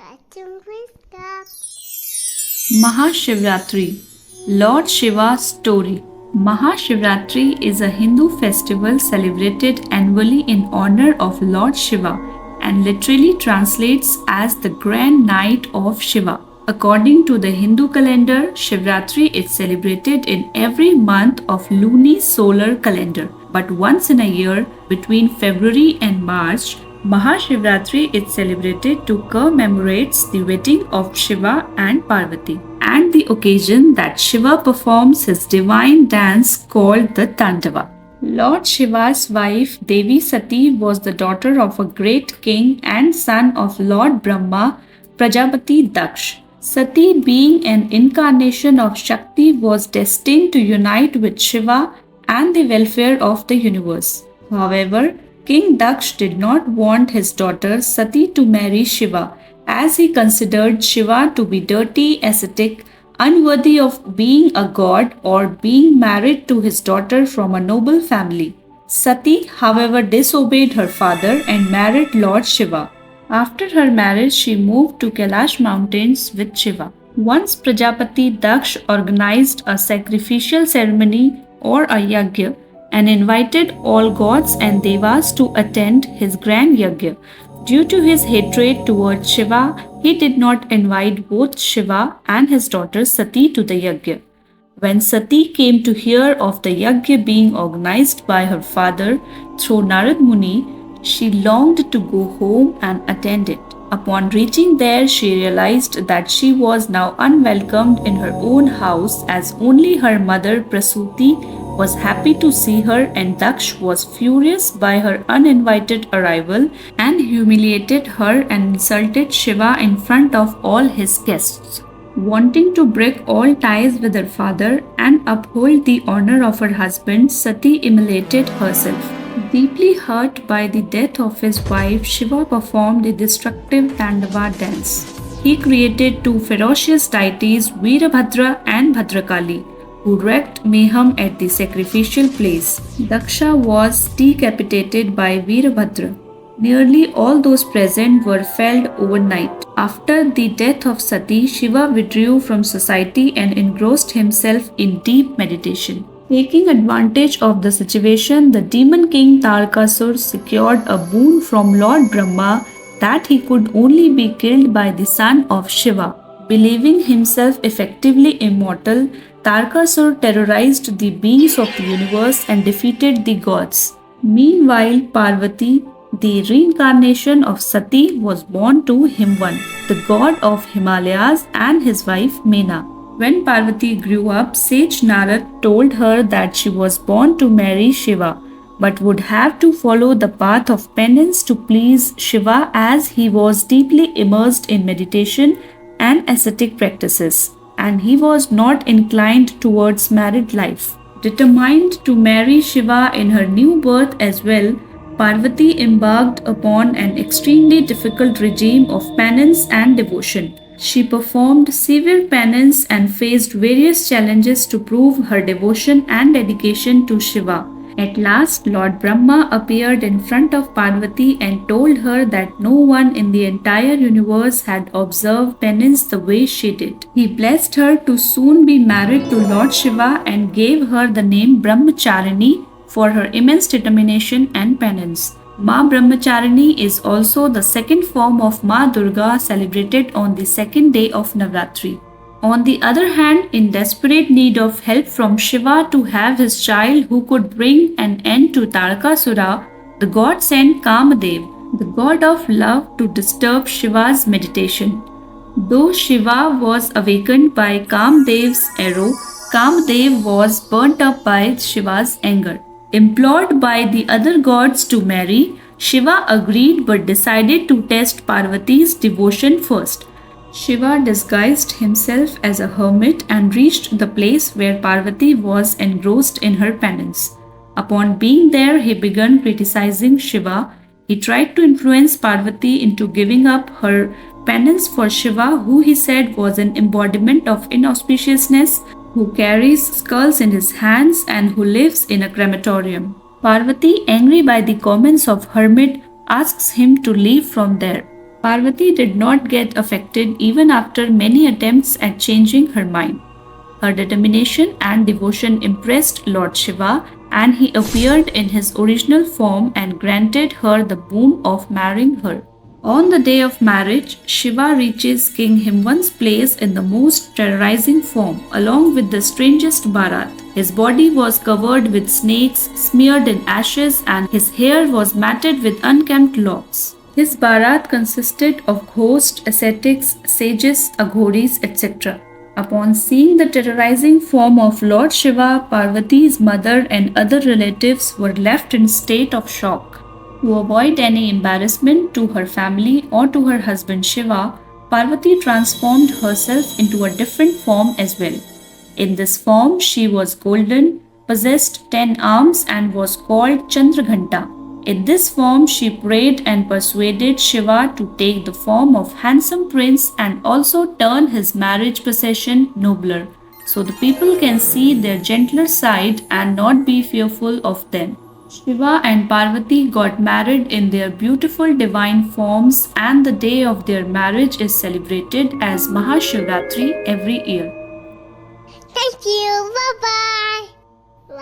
KartoonKidzKlub. Maha Shivratri, Lord Shiva's story. Maha Shivratri is a Hindu festival celebrated annually in honor of Lord Shiva and literally translates as the grand night of Shiva. According to the Hindu calendar, Shivratri is celebrated in every month of luni solar calendar, but once in a year between February and March. Mahashivratri is celebrated to commemorate the wedding of Shiva and Parvati and the occasion that Shiva performs his divine dance called the Tandava. Lord Shiva's wife Devi Sati was the daughter of a great king and son of Lord Brahma, Prajapati Daksh. Sati, being an incarnation of Shakti, was destined to unite with Shiva and the welfare of the universe. However, King Daksh did not want his daughter Sati to marry Shiva, as he considered Shiva to be dirty, ascetic, unworthy of being a god or being married to his daughter from a noble family. Sati, however, disobeyed her father and married Lord Shiva. After her marriage, she moved to Kailash mountains with Shiva. Once Prajapati Daksh organized a sacrificial ceremony or a yagya and invited all gods and devas to attend his grand yagya. Due to his hatred towards Shiva, he did not invite both Shiva and his daughter Sati to the yagya. When Sati came to hear of the yagya being organized by her father through Narad Muni, she longed to go home and attend it. Upon reaching there, she realized that she was now unwelcomed in her own house, as only her mother Prasuti was happy to see her, and Daksh was furious by her uninvited arrival and humiliated her and insulted Shiva in front of all his guests. Wanting to break all ties with her father and uphold the honor of her husband, Sati immolated herself. Deeply hurt by the death of his wife, Shiva performed the destructive Tandava dance. He created two ferocious deities, Veerabhadra and Bhadrakali, who wreaked mayhem at the sacrificial place. Daksha was decapitated by Veerabhadra. Nearly all those present were felled overnight. After the death of Sati, Shiva withdrew from society and engrossed himself in deep meditation. Taking advantage of the situation, the demon king Tarkasur secured a boon from Lord Brahma that he could only be killed by the son of Shiva. Believing himself effectively immortal, Tarkasur terrorized the beings of the universe and defeated the gods. Meanwhile, Parvati, the reincarnation of Sati, was born to Himvan, the god of Himalayas, and his wife Mena. When Parvati grew up, sage Narad told her that she was born to marry Shiva, but would have to follow the path of penance to please Shiva, as he was deeply immersed in meditation and ascetic practices, and he was not inclined towards married life. Determined to marry Shiva in her new birth as well, Parvati embarked upon an extremely difficult regime of penance and devotion. She performed severe penance and faced various challenges to prove her devotion and dedication to Shiva. At last, Lord Brahma appeared in front of Parvati and told her that no one in the entire universe had observed penance the way she did. He blessed her to soon be married to Lord Shiva and gave her the name Brahmacharini for her immense determination and penance. Ma Brahmacharini is also the second form of Ma Durga, celebrated on the second day of Navratri. On the other hand, in desperate need of help from Shiva to have his child who could bring an end to Tarakasura, the god sent Kamadev, the god of love, to disturb Shiva's meditation. Though Shiva was awakened by Kamadev's arrow, Kamadev was burnt up by Shiva's anger. Implored by the other gods to marry, Shiva agreed but decided to test Parvati's devotion first. Shiva disguised himself as a hermit and reached the place where Parvati was engrossed in her penance. Upon being there, he began criticizing Shiva. He tried to influence Parvati into giving up her penance for Shiva, who he said was an embodiment of inauspiciousness, who carries skulls in his hands and who lives in a crematorium. Parvati, angry by the comments of hermit, asks him to leave from there. Parvati did not get affected even after many attempts at changing her mind. Her determination and devotion impressed Lord Shiva, and he appeared in his original form and granted her the boon of marrying her. On the day of marriage, Shiva reaches King Himwan's place in the most terrorizing form, along with the strangest Bharat. His body was covered with snakes, smeared in ashes, and his hair was matted with unkempt locks. His Bharat consisted of ghosts, ascetics, sages, aghoris, etc. Upon seeing the terrorizing form of Lord Shiva, Parvati's mother and other relatives were left in state of shock. To avoid any embarrassment to her family or to her husband Shiva, Parvati transformed herself into a different form as well. In this form, she was golden, possessed 10 arms, and was called Chandraghanta. In this form, she prayed and persuaded Shiva to take the form of handsome prince and also turn his marriage procession nobler, so the people can see their gentler side and not be fearful of them. Shiva and Parvati got married in their beautiful divine forms, and the day of their marriage is celebrated as Maha Shivratri every year. Thank you. Bye bye.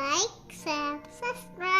Like, share, subscribe.